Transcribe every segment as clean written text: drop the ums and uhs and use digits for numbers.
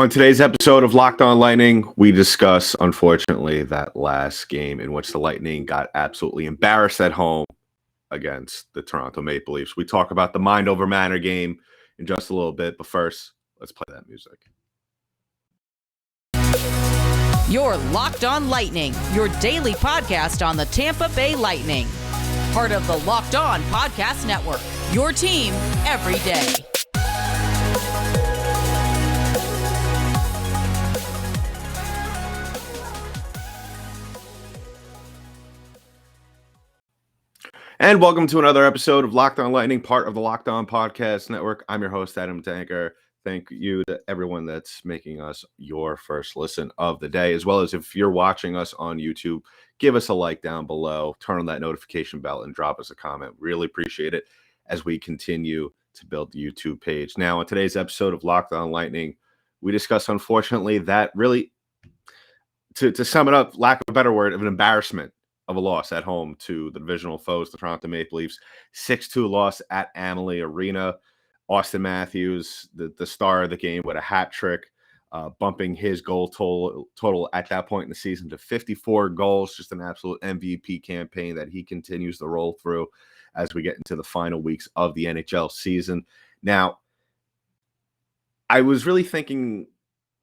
On today's episode of Locked On Lightning, we discuss, unfortunately, that last game in which the Lightning got absolutely embarrassed at home against the Toronto Maple Leafs. We talk about the mind over matter game in just a little bit, but first, let's play that music. You're Locked On Lightning, your daily podcast on the Tampa Bay Lightning. Part of the Locked On Podcast Network, your team every day. And welcome to another episode of Locked On Lightning, part of the Locked On Podcast Network. I'm your host, Adam Denker. Thank you to everyone that's making us your first listen of the day, as well as if you're watching us on YouTube, give us a like down below, turn on that notification bell, and drop us a comment. Really appreciate it as we continue to build the YouTube page. Now, on today's episode of Locked On Lightning, we discuss, unfortunately, that really, to sum it up, lack of a better word, of an embarrassment of a loss at home to the divisional foes, the Toronto Maple Leafs. 6-2 loss at Amalie Arena. Auston Matthews, the star of the game, with a hat trick, bumping his goal total at that point in the season to 54 goals. Just an absolute MVP campaign that he continues to roll through as we get into the final weeks of the NHL season. Now, I was really thinking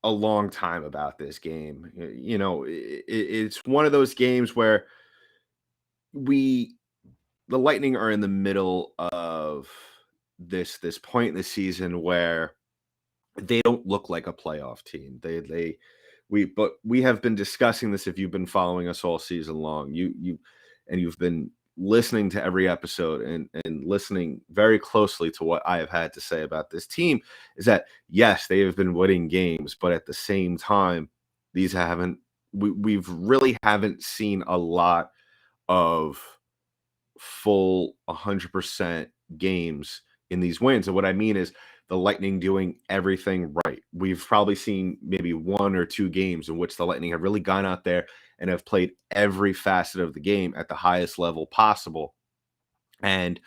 a long time about this game. You know, it's one of those games where the Lightning are in the middle of this point in the season where they don't look like a playoff team. We have been discussing this. If you've been following us all season long, you've been listening to every episode and listening very closely to what I have had to say about this team, is that yes, they have been winning games, but at the same time, we've really haven't seen a lot of full 100% games in these wins. And what I mean is the Lightning doing everything right. We've probably seen maybe one or two games in which the Lightning have really gone out there and have played every facet of the game at the highest level possible. And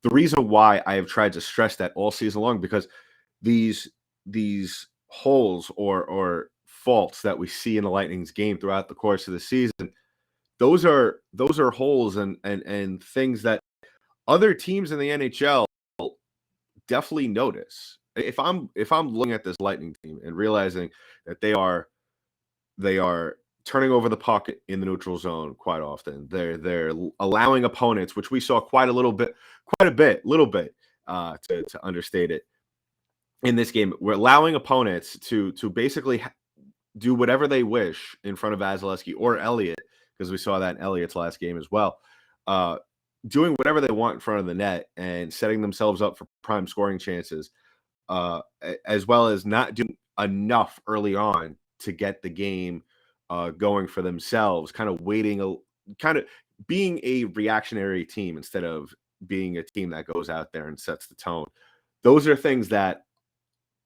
the reason why I have tried to stress that all season long, because these holes or faults that we see in the Lightning's game throughout the course of the season, those are holes and things that other teams in the NHL definitely notice. If I'm looking at this Lightning team and realizing that they are turning over the puck in the neutral zone quite often, they're allowing opponents, which we saw quite a bit to understate it in this game. We're allowing opponents to basically do whatever they wish in front of Vasilevsky or Elliott, because we saw that in Elliott's last game as well, doing whatever they want in front of the net and setting themselves up for prime scoring chances, as well as not doing enough early on to get the game going for themselves, kind of being a reactionary team instead of being a team that goes out there and sets the tone. Those are things that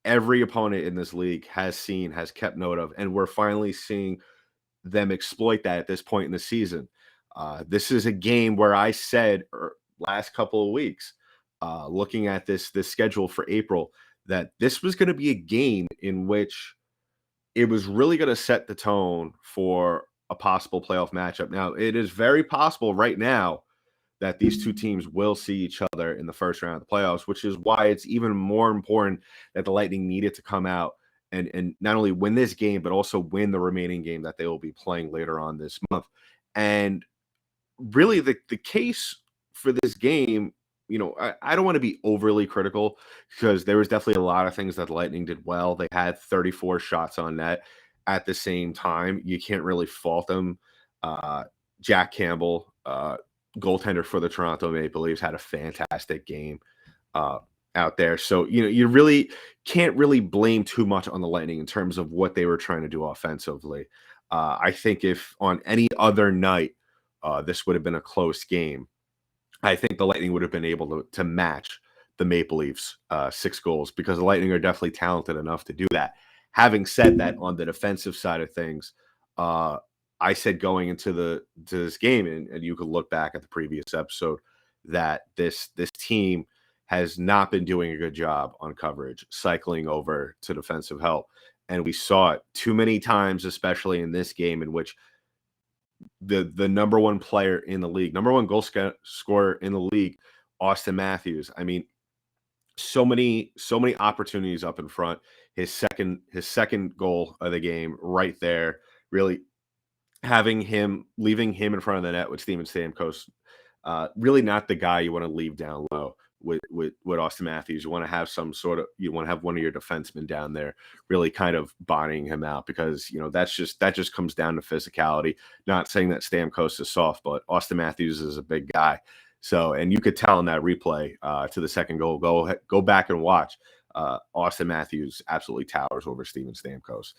every opponent in this league has kept note of, and we're finally seeing them exploit that at this point in the season. This is a game where I said last couple of weeks, looking at this schedule for April, that this was going to be a game in which it was really going to set the tone for a possible playoff matchup. Now, it is very possible right now that these two teams will see each other in the first round of the playoffs, which is why it's even more important that the Lightning needed to come out and not only win this game, but also win the remaining game that they will be playing later on this month. And really the case for this game, you know, I don't want to be overly critical, because there was definitely a lot of things that the Lightning did well. They had 34 shots on net at the same time. You can't really fault them. Jack Campbell, goaltender for the Toronto Maple Leafs, had a fantastic game out there. So, you know, you really can't really blame too much on the Lightning in terms of what they were trying to do offensively. I think if on any other night this would have been a close game, I think the Lightning would have been able to match the Maple Leafs 6 goals, because the Lightning are definitely talented enough to do that. Having said that, on the defensive side of things, I said going into this game, and you could look back at the previous episode, that this team has not been doing a good job on coverage, cycling over to defensive help. And we saw it too many times, especially in this game, in which the number one player in the league, number one scorer in the league, Auston Matthews. I mean, so many opportunities up in front. His second goal of the game right there, really leaving him in front of the net with Steven Stamkos. Really not the guy you want to leave down low with Auston Matthews. You want to have you want to have one of your defensemen down there really kind of bodying him out, because that just comes down to physicality. Not saying that Stamkos is soft, but Auston Matthews is a big guy. So, and you could tell in that replay to the second goal. Go back and watch. Auston Matthews absolutely towers over Steven Stamkos.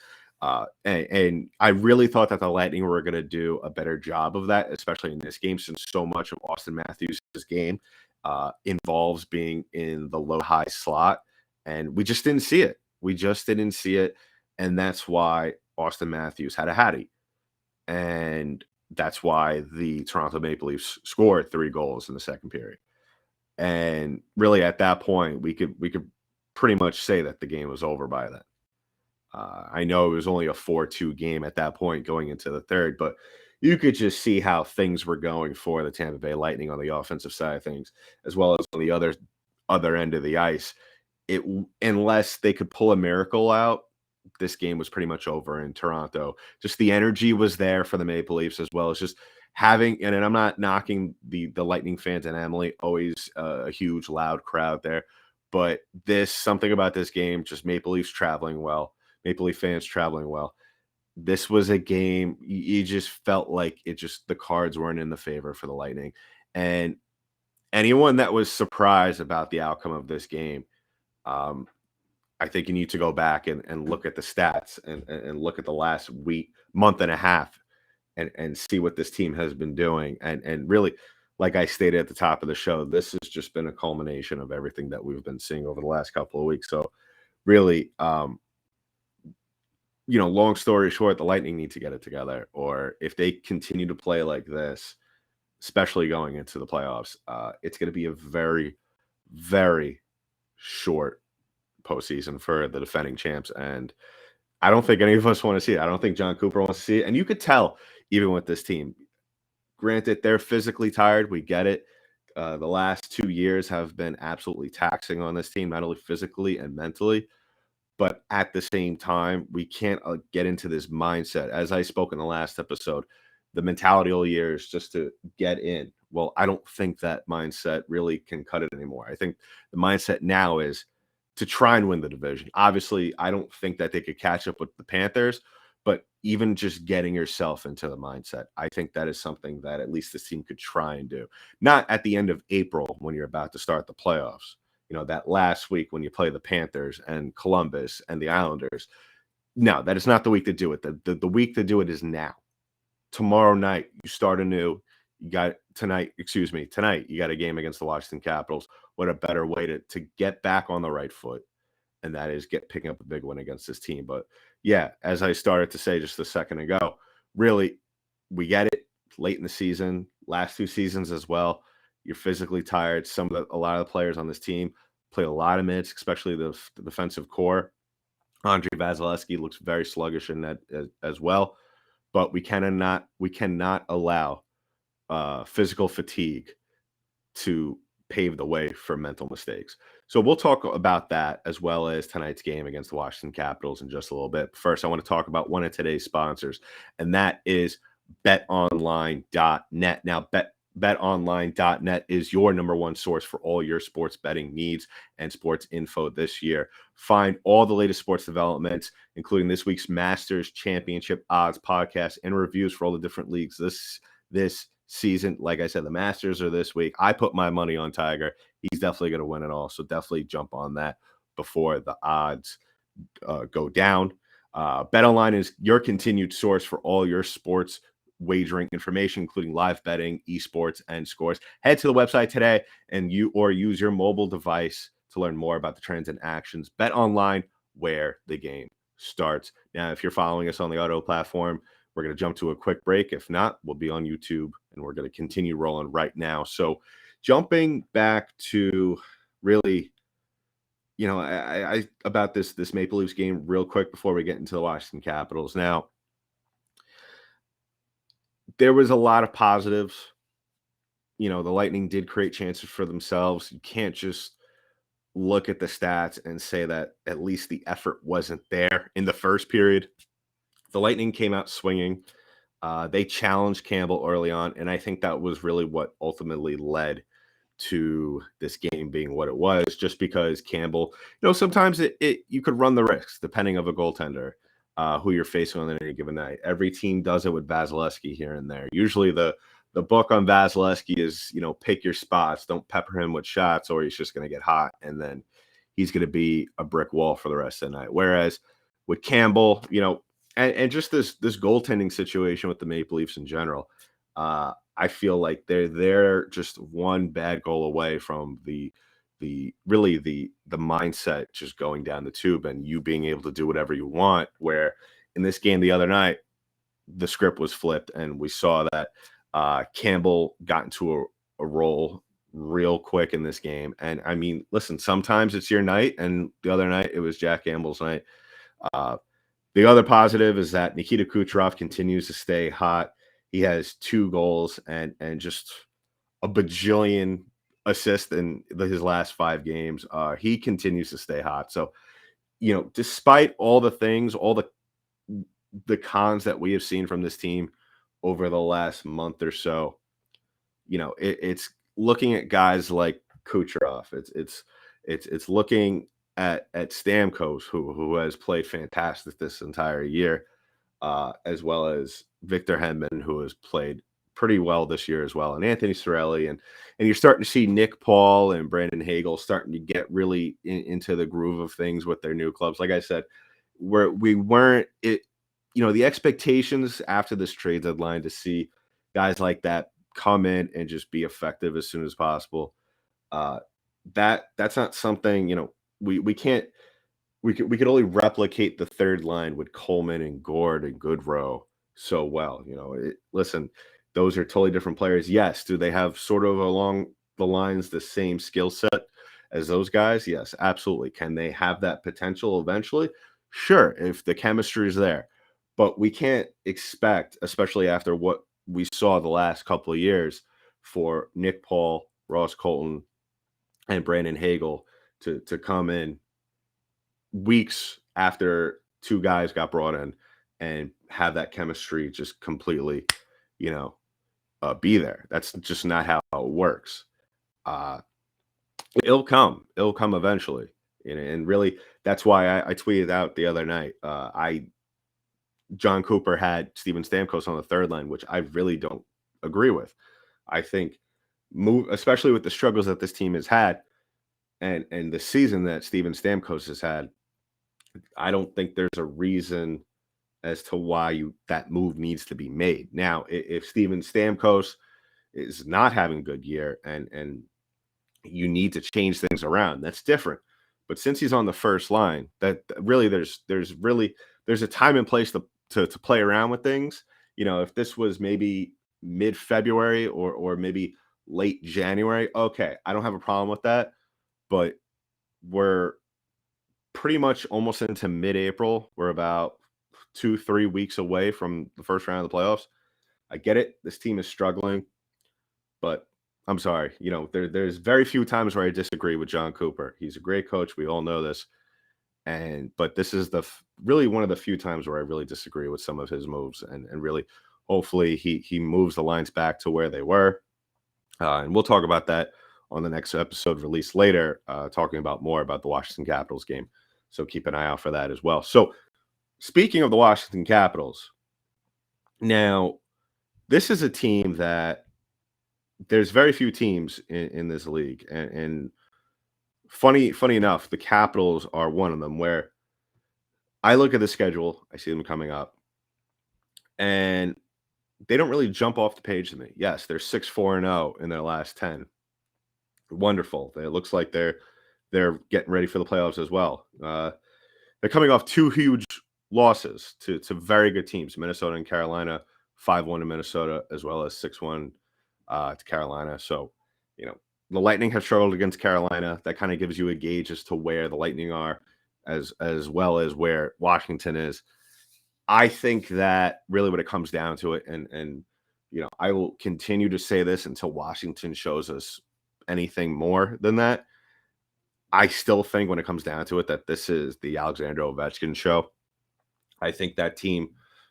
And I really thought that the Lightning were going to do a better job of that, especially in this game, since so much of Auston Matthews' game involves being in the low-high slot. And we just didn't see it. And that's why Auston Matthews had a hattie. And that's why the Toronto Maple Leafs scored 3 goals in the second period. And really, at that point, we could pretty much say that the game was over by then. I know it was only a 4-2 game at that point going into the third, but you could just see how things were going for the Tampa Bay Lightning on the offensive side of things, as well as on the other end of the ice. Unless they could pull a miracle out, this game was pretty much over in Toronto. Just the energy was there for the Maple Leafs, as well as just having, and I'm not knocking the Lightning fans in Amalie, always a huge, loud crowd there. But something about this game, just Maple Leafs traveling well, Maple Leaf fans traveling well. This was a game you just felt like the cards weren't in the favor for the Lightning. And anyone that was surprised about the outcome of this game, I think you need to go back and look at the stats and look at the last month and a half and see what this team has been doing. And really, like I stated at the top of the show, this has just been a culmination of everything that we've been seeing over the last couple of weeks. So really, long story short, the Lightning need to get it together, or if they continue to play like this, especially going into the playoffs, it's going to be a very, very short postseason for the defending champs. And I don't think any of us want to see it. I don't think John Cooper wants to see it. And you could tell, even with this team, granted, they're physically tired. We get it. The last 2 years have been absolutely taxing on this team, not only physically and mentally. But at the same time, we can't get into this mindset. As I spoke in the last episode, the mentality all year is just to get in. Well, I don't think that mindset really can cut it anymore. I think the mindset now is to try and win the division. Obviously, I don't think that they could catch up with the Panthers, but even just getting yourself into the mindset, I think that is something that at least this team could try and do. Not at the end of April when you're about to start the playoffs. That last week when you play the Panthers and Columbus and the Islanders. No, that is not the week to do it. The week to do it is now. Tomorrow night, you start anew. Tonight, you got a game against the Washington Capitals. What a better way to get back on the right foot, and that is picking up a big win against this team. But yeah, as I started to say just a second ago, really, we get it late in the season, last 2 seasons as well. You're physically tired. A lot of the players on this team play a lot of minutes, especially the defensive core. Andre Vasilevsky looks very sluggish in that as well. But we cannot allow physical fatigue to pave the way for mental mistakes. So we'll talk about that as well as tonight's game against the Washington Capitals in just a little bit. First, I want to talk about one of today's sponsors, and that is betonline.net. Now, betonline.net is your number one source for all your sports betting needs and sports info this year. Find all the latest sports developments, including this week's Masters Championship odds podcast and reviews for all the different leagues this season. Like I said, the Masters are this week. I put my money on Tiger. He's definitely going to win it all. So definitely jump on that before the odds go down. BetOnline is your continued source for all your sports wagering information, including live betting, esports, and scores. Head to the website today and use your mobile device to learn more about the trends and actions. Bet online, where the game starts. Now, if you're following us on the auto platform, we're going to jump to a quick break. If not, we'll be on YouTube and we're going to continue rolling right now. So jumping back to really, I about this Maple Leafs game real quick before we get into the Washington Capitals. Now, there was a lot of positives. The Lightning did create chances for themselves. You can't just look at the stats and say that at least the effort wasn't there in the first period. The Lightning came out swinging. They challenged Campbell early on, and I think that was really what ultimately led to this game being what it was, just because Campbell, sometimes you could run the risks depending of a goaltender who you're facing on any given night. Every team does it with Vasilevsky here and there. Usually the book on Vasilevsky is, pick your spots, don't pepper him with shots, or he's just going to get hot, and then he's going to be a brick wall for the rest of the night. Whereas with Campbell, and just this goaltending situation with the Maple Leafs in general, I feel like they're just one bad goal away from the mindset just going down the tube and you being able to do whatever you want. Where in this game the other night, the script was flipped, and we saw that Campbell got into a role real quick in this game. And I mean, listen, sometimes it's your night, and the other night it was Jack Campbell's night. The other positive is that Nikita Kucherov continues to stay hot. He has 2 goals and just a bajillion assists in his last 5 games. He continues to stay hot. So, despite all the things, all the cons that we have seen from this team over the last month or so, it's looking at guys like Kucherov. It's looking at Stamkos, who has played fantastic this entire year, as well as Victor Hedman, who has played pretty well this year as well, and Anthony Cirelli, and you're starting to see Nick Paul and Brandon Hagel starting to get really into the groove of things with their new clubs. Like I said, we weren't it. The expectations after this trade deadline to see guys like that come in and just be effective as soon as possible. That's not something, we can't. We could only replicate the third line with Coleman and Gord and Goodrow so well. Listen, those are totally different players. Yes, do they have sort of along the lines the same skill set as those guys? Yes, absolutely. Can they have that potential eventually? Sure, if the chemistry is there. But we can't expect, especially after what we saw the last couple of years, for Nick Paul, Ross Colton, and Brandon Hagel to come in weeks after 2 guys got brought in and have that chemistry just completely, be there. That's just not how it works. It'll come eventually. And really, that's why I tweeted out the other night. John Cooper had Steven Stamkos on the third line, which I really don't agree with. I think especially with the struggles that this team has had and the season that Steven Stamkos has had, I don't think there's a reason as to why that move needs to be made. Now, if Steven Stamkos is not having a good year and you need to change things around, that's different. But since he's on the first line, that really there's a time and place to play around with things. If this was maybe mid-February or maybe late January, okay, I don't have a problem with that. But we're pretty much almost into mid-April. We're about 2-3 weeks away from the first round of the playoffs. I get it. This team is struggling, but I'm sorry. There's very few times where I disagree with John Cooper. He's a great coach. We all know this. But this is really one of the few times where I really disagree with some of his moves, and really, hopefully, he moves the lines back to where they were. And we'll talk about that on the next episode released later, talking more about the Washington Capitals game. So keep an eye out for that as well. So speaking of the Washington Capitals, now this is a team that there's very few teams in this league, and funny enough, the Capitals are one of them, where I look at the schedule, I see them coming up, and they don't really jump off the page to me. Yes, they're 6-4-0 in their last 10. Wonderful. It looks like they're getting ready for the playoffs as well. They're coming off 2 huge losses to very good teams, Minnesota and the Lightning have struggled against Carolina. That kind of gives you a gauge as to where the Lightning are, as well as where Washington is. I think that really when it comes down to it, and I will continue to say this until Washington shows us anything more than that. I still think when it comes down to it that this is the Alexander Ovechkin show. I think that team,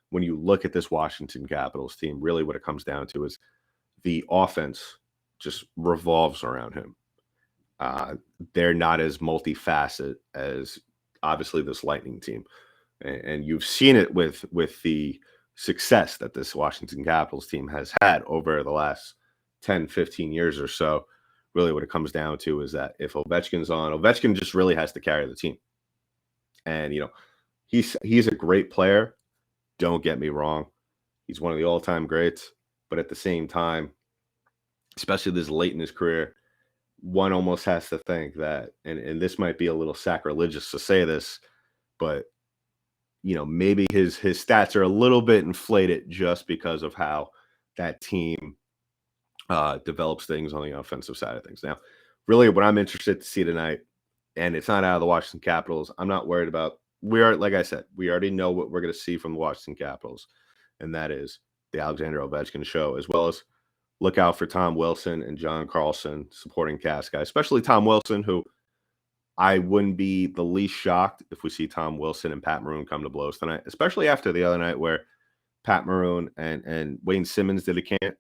when you look at this Washington Capitals team, really what it comes down to is the offense just revolves around him. They're not as multifaceted as obviously this Lightning team. And you've seen it with the success that this Washington Capitals team has had over the last 10, 15 years or so. Really what it comes down to is that if Ovechkin's on, Ovechkin just really has to carry the team. And, he's a great player. Don't get me wrong. He's one of the all-time greats. But at the same time, especially this late in his career, one almost has to think that, and this might be a little sacrilegious to say this, but maybe his stats are a little bit inflated just because of how that team develops things on the offensive side of things. Now, really what I'm interested to see tonight, and it's not out of the Washington Capitals, I'm not worried about, like I said, we already know what we're going to see from the Washington Capitals, and that is the Alexander Ovechkin show, as well as look out for Tom Wilson and John Carlson, supporting cast guys, especially Tom Wilson, who I wouldn't be the least shocked if we see Tom Wilson and Pat Maroon come to blows tonight, especially after the other night where Pat Maroon and Wayne Simmons did get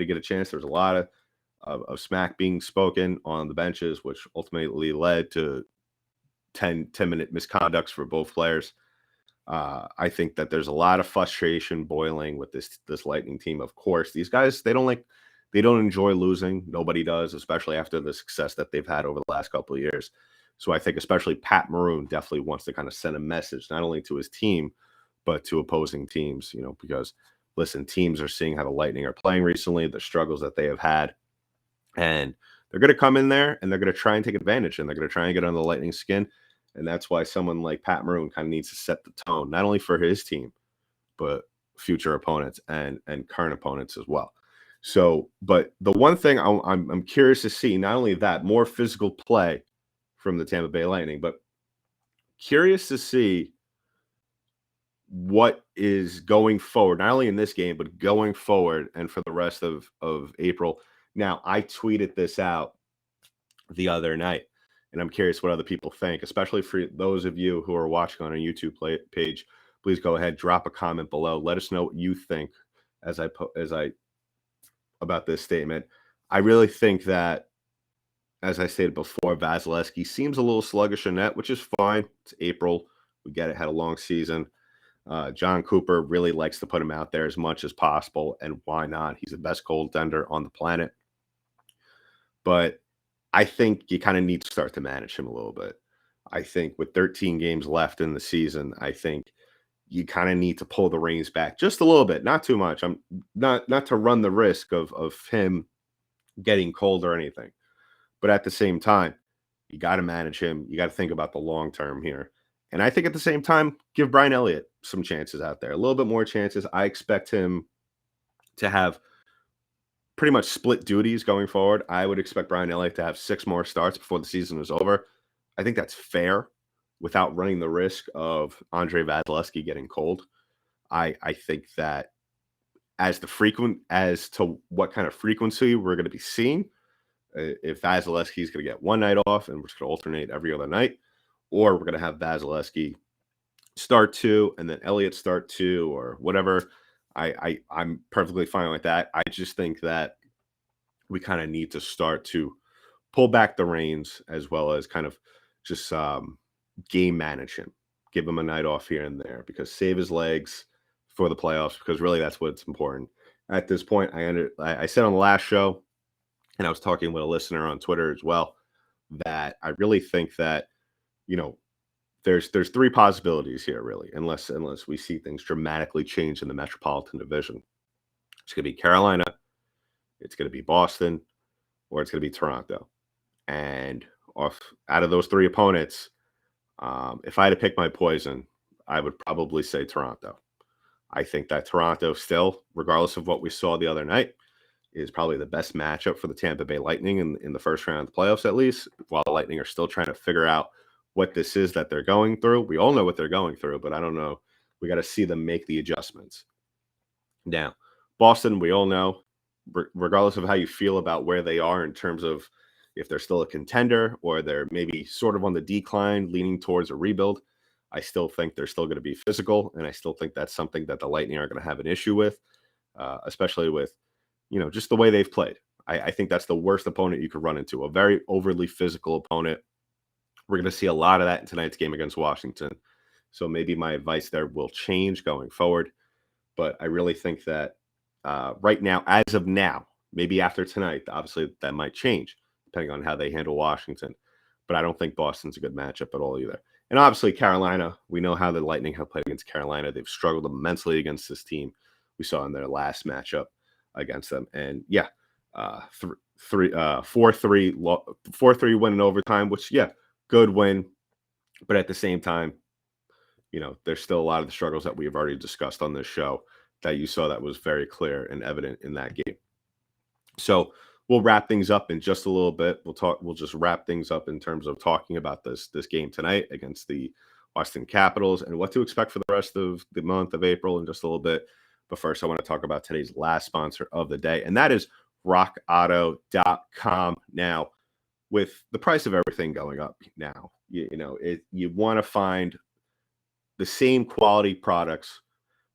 a chance. There was a lot of smack being spoken on the benches, which ultimately led to 10-minute misconducts for both players. I think that there's a lot of frustration boiling with this Lightning team. Of course, these guys, they don't enjoy losing. Nobody does, especially after the success that they've had over the last couple of years. So I think especially Pat Maroon definitely wants to kind of send a message, not only to his team, but to opposing teams, because listen, teams are seeing how the Lightning are playing recently, the struggles that they have had, and they're going to come in there and they're going to try and take advantage, and they're going to try and get under the Lightning's skin. And that's why someone like Pat Maroon kind of needs to set the tone, not only for his team, but future opponents and current opponents as well. So, but the one thing I'm curious to see, not only that, more physical play from the Tampa Bay Lightning, but curious to see what is going forward, not only in this game, but going forward and for the rest of April. Now, I tweeted this out the other night, and I'm curious what other people think, especially for those of you who are watching on our YouTube page. Please go ahead, drop a comment below. Let us know what you think as I about this statement. I really think that, as I stated before, Vasilevsky seems a little sluggish in net, which is fine. It's April. We get it. Had a long season. John Cooper really likes to put him out there as much as possible, and why not? He's the best goaltender on the planet. But I think you kind of need to start to manage him a little bit. I think with 13 games left in the season, I think you kind of need to pull the reins back just a little bit, not too much. I'm not to run the risk of him getting cold or anything. But at the same time, you got to manage him. You got to think about the long term here. And I think at the same time, give Brian Elliott some chances out there, a little bit more chances. I expect him to have pretty much split duties going forward. I would expect Brian Elliott to have 6 more starts before the season is over. I think that's fair without running the risk of Andre Vasilevsky getting cold. I think that as to what kind of frequency we're going to be seeing, if Vasilevsky is going to get one night off and we're just going to alternate every other night, or we're going to have Vasilevsky start 2 and then Elliott start 2 or whatever, I'm perfectly fine with that. I just think that we kind of need to start to pull back the reins, as well as kind of just game manage him, give him a night off here and there, because save his legs for the playoffs, because really that's what's important at this point. I said on the last show, and I was talking with a listener on Twitter as well, that I really think that, there's 3 possibilities here, really, unless we see things dramatically change in the Metropolitan Division. It's going to be Carolina, it's going to be Boston, or it's going to be Toronto. And out of those 3 opponents, if I had to pick my poison, I would probably say Toronto. I think that Toronto still, regardless of what we saw the other night, is probably the best matchup for the Tampa Bay Lightning in the first round of the playoffs, at least, while the Lightning are still trying to figure out what this is that they're going through. We all know what they're going through, but I don't know. We got to see them make the adjustments. Now, Boston, we all know, regardless of how you feel about where they are in terms of if they're still a contender or they're maybe sort of on the decline, leaning towards a rebuild, I still think they're still going to be physical, and I still think that's something that the Lightning are going to have an issue with, especially with, just the way they've played. I think that's the worst opponent you could run into, a very overly physical opponent. We're going to see a lot of that in tonight's game against Washington. So maybe my advice there will change going forward. But I really think that right now, as of now, maybe after tonight, obviously that might change depending on how they handle Washington. But I don't think Boston's a good matchup at all either. And obviously Carolina, we know how the Lightning have played against Carolina. They've struggled immensely against this team. We saw in their last matchup against them. And yeah, 4-3 win in overtime, which, yeah, good win. But at the same time, there's still a lot of the struggles that we have already discussed on this show that you saw that was very clear and evident in that game. So we'll wrap things up in just a little bit. We'll just wrap things up in terms of talking about this game tonight against the Washington Capitals and what to expect for the rest of the month of April in just a little bit. But first, I want to talk about today's last sponsor of the day, and that is rockauto.com. Now, with the price of everything going up now, you want to find the same quality products,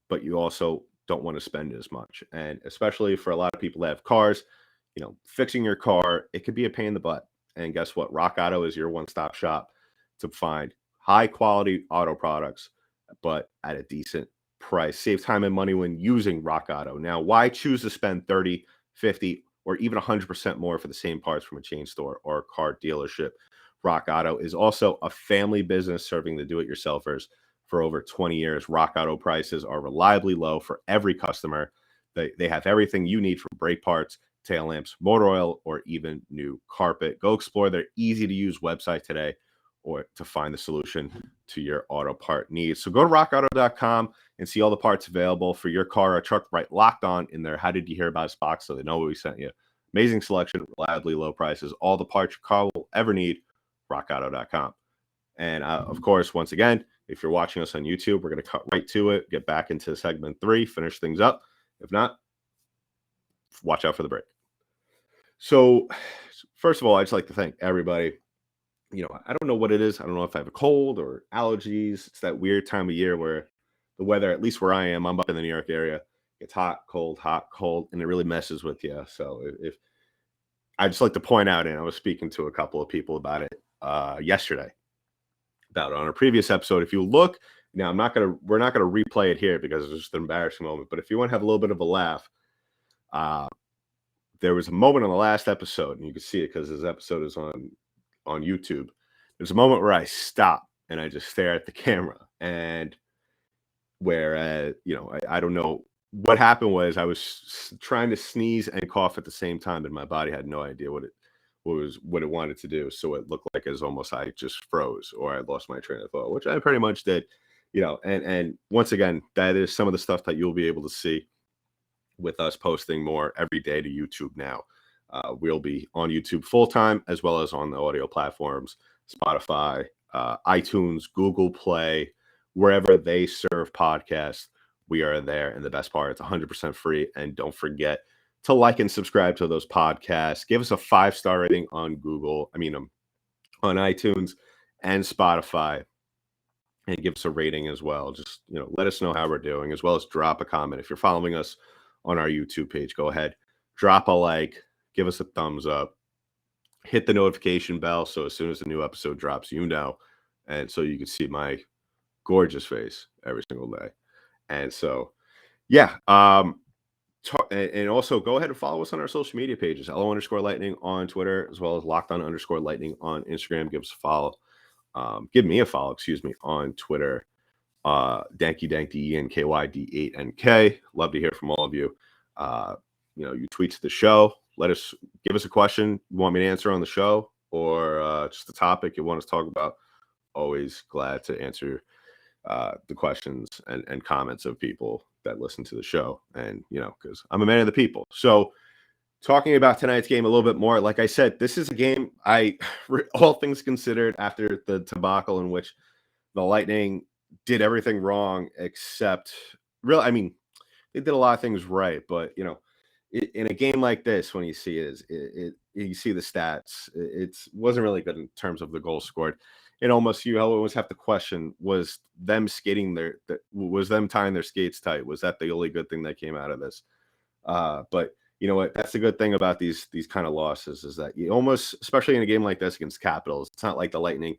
but you also don't want to spend as much. And especially for a lot of people that have cars, fixing your car, it could be a pain in the butt. And guess what? Rock Auto is your one-stop shop to find high quality auto products, but at a decent price. Save time and money when using Rock Auto. Now, why choose to spend 30, 50, or even 100% more for the same parts from a chain store or a car dealership? Rock Auto is also a family business serving the do-it-yourselfers for over 20 years. Rock Auto prices are reliably low for every customer. They have everything you need from brake parts, tail lamps, motor oil, or even new carpet. Go explore their easy-to-use website today or to find the solution to your auto part needs. So go to rockauto.com and see all the parts available for your car or truck, right Locked On in there. How did you hear about us box so they know what we sent you? Amazing selection, reliably low prices, all the parts your car will ever need, rockauto.com. And of course, once again, if you're watching us on YouTube, we're going to cut right to it, get back into segment 3, finish things up. If not, watch out for the break. So first of all, I'd just like to thank everybody. I don't know what it is. I don't know if I have a cold or allergies. It's that weird time of year where the weather, at least where I am, I'm up in the New York area, it's hot, cold, and it really messes with you. So if I just like to point out, and I was speaking to a couple of people about it yesterday, about it on a previous episode. If you look now, we're not gonna replay it here because it's just an embarrassing moment. But if you want to have a little bit of a laugh, there was a moment on the last episode, and you can see it because this episode is on YouTube. There's a moment where I stop and I just stare at the camera, and where I don't know what happened. Was I was trying to sneeze and cough at the same time, and my body had no idea what it wanted to do. So it looked like it was almost I just froze or I lost my train of thought, which I pretty much did. And once again, that is some of the stuff that you'll be able to see with us posting more every day to YouTube now. We'll be on YouTube full time, as well as on the audio platforms, Spotify, iTunes, Google Play, wherever they serve podcasts. We are there. And the best part, it's 100% free. And don't forget to like and subscribe to those podcasts. Give us a 5-star rating on on iTunes and Spotify, and give us a rating as well. Just, let us know how we're doing, as well as drop a comment. If you're following us on our YouTube page, go ahead, drop a like, give us a thumbs up, hit the notification bell. So as soon as a new episode drops, and so you can see my gorgeous face every single day. And so, yeah. And also go ahead and follow us on our social media pages, LO_Lightning on Twitter, as well as LockedOn_Lightning on Instagram. Give us a follow. Give me a follow, on Twitter. Danky DENKYD8NK. Love to hear from all of you. You tweet to the show. Give us a question you want me to answer on the show, or just a topic you want us to talk about. Always glad to answer the questions and comments of people that listen to the show, and because I'm a man of the people. So talking about tonight's game a little bit more, like I said, this is a game all things considered, after the debacle in which the Lightning did everything wrong except I mean, they did a lot of things right, but in a game like this, when you see you see the stats, it wasn't really good in terms of the goals scored. It almost, you always have to question, was them was them tying their skates tight? Was that the only good thing that came out of this? But you know what? That's the good thing about these kind of losses, is that you almost, especially in a game like this against Capitals, it's not like the Lightning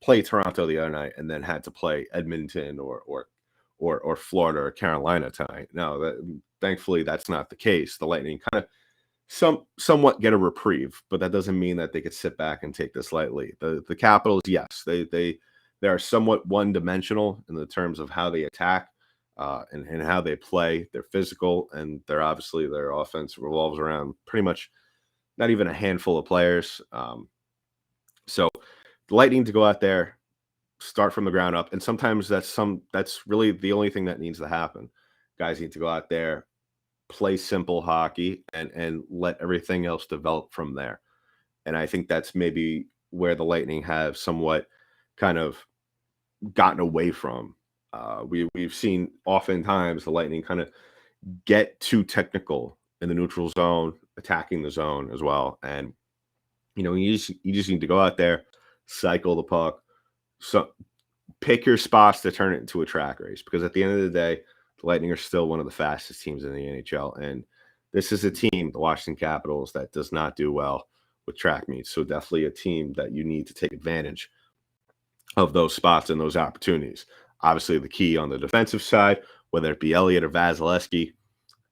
played Toronto the other night and then had to play Edmonton or Florida or Carolina tonight. No, thankfully that's not the case. The Lightning kind of somewhat get a reprieve, but that doesn't mean that they could sit back and take this lightly. The Capitals, yes, they are somewhat one-dimensional in the terms of how they attack and how they play. They're physical, and they're obviously, their offense revolves around pretty much not even a handful of players. So the Lightning to go out there, start from the ground up, and sometimes that's really the only thing that needs to happen. Guys need to go out there, play simple hockey, and let everything else develop from there. And I think that's maybe where the Lightning have somewhat kind of gotten away from. We've seen oftentimes the Lightning kind of get too technical in the neutral zone, attacking the zone as well. And you just need to go out there, cycle the puck, so pick your spots to turn it into a track race, because at the end of the day, the Lightning are still one of the fastest teams in the NHL. And this is a team, the Washington Capitals, that does not do well with track meets. So definitely a team that you need to take advantage of those spots and those opportunities. Obviously, the key on the defensive side, whether it be Elliott or Vasilevsky,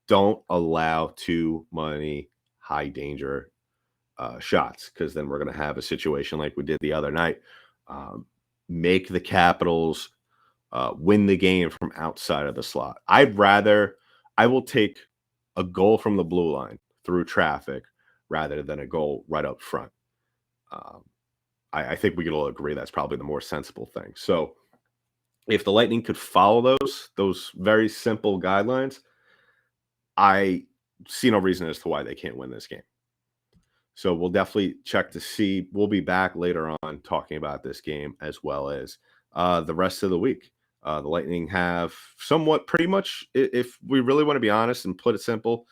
don't allow too many high danger shots, because then we're going to have a situation like we did the other night. Make the Capitals win the game from outside of the slot. I will take a goal from the blue line through traffic rather than a goal right up front. I think we could all agree that's probably the more sensible thing. So if the Lightning could follow those very simple guidelines, I see no reason as to why they can't win this game. So we'll definitely check to see. We'll be back later on talking about this game, as well as the rest of the week. The Lightning have somewhat, pretty much, if we really want to be honest and put it simple,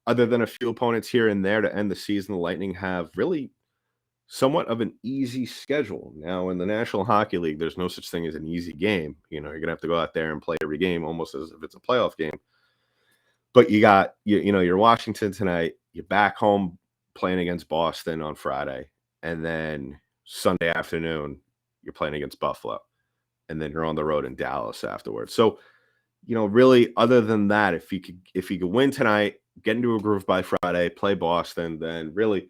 other than a few opponents here and there to end the season, the Lightning have really somewhat of an easy schedule. Now, in the National Hockey League, there's no such thing as an easy game. You're going to have to go out there and play every game almost as if it's a playoff game. But you got, you're Washington tonight. You're back home playing against Boston on Friday. And then Sunday afternoon, you're playing against Buffalo. And then you're on the road in Dallas afterwards. So, really, other than that, if you could win tonight, get into a groove by Friday, play Boston, then really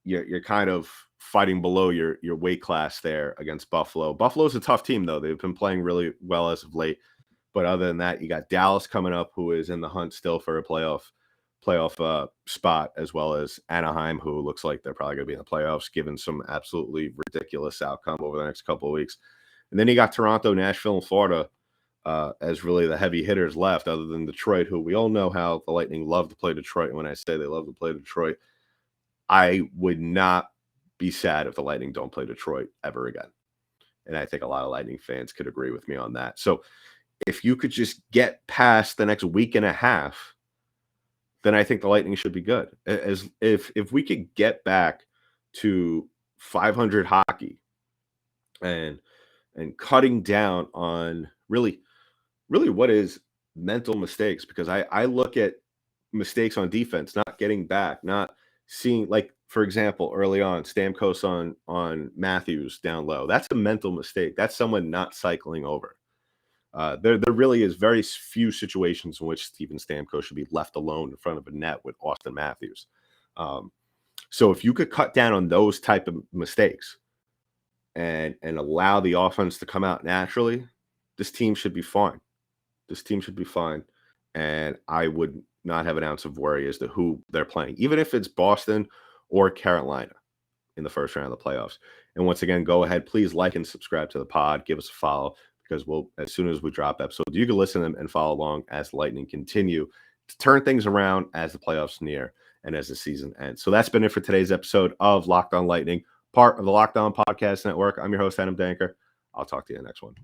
you're kind of fighting below your weight class there against Buffalo. Buffalo's a tough team, though. They've been playing really well as of late. But other than that, you got Dallas coming up, who is in the hunt still for a playoff spot, as well as Anaheim, who looks like they're probably going to be in the playoffs, given some absolutely ridiculous outcome over the next couple of weeks. And then you got Toronto, Nashville, and Florida as really the heavy hitters left, other than Detroit, who we all know how the Lightning love to play Detroit. And when I say they love to play Detroit, I would not be sad if the Lightning don't play Detroit ever again. And I think a lot of Lightning fans could agree with me on that. So if you could just get past the next week and a half, then I think the Lightning should be good. As if we could get back to 500 hockey and cutting down on really what is mental mistakes, because I look at mistakes on defense, not getting back, not seeing, like, for example, early on, Stamkos on Matthews down low. That's a mental mistake. That's someone not cycling over. There really is very few situations in which Steven Stamkos should be left alone in front of a net with Auston Matthews. So if you could cut down on those type of mistakes and allow the offense to come out naturally, this team should be fine. This team should be fine. And I would not have an ounce of worry as to who they're playing, even if it's Boston or Carolina in the first round of the playoffs. And once again, go ahead, please like and subscribe to the pod. Give us a follow, because as soon as we drop episodes, you can listen and follow along as the Lightning continue to turn things around as the playoffs near. and as the season ends. So that's been it for today's episode of Locked On Lightning, part of the Locked On Podcast Network. I'm your host, Adam Denker. I'll talk to you in the next one.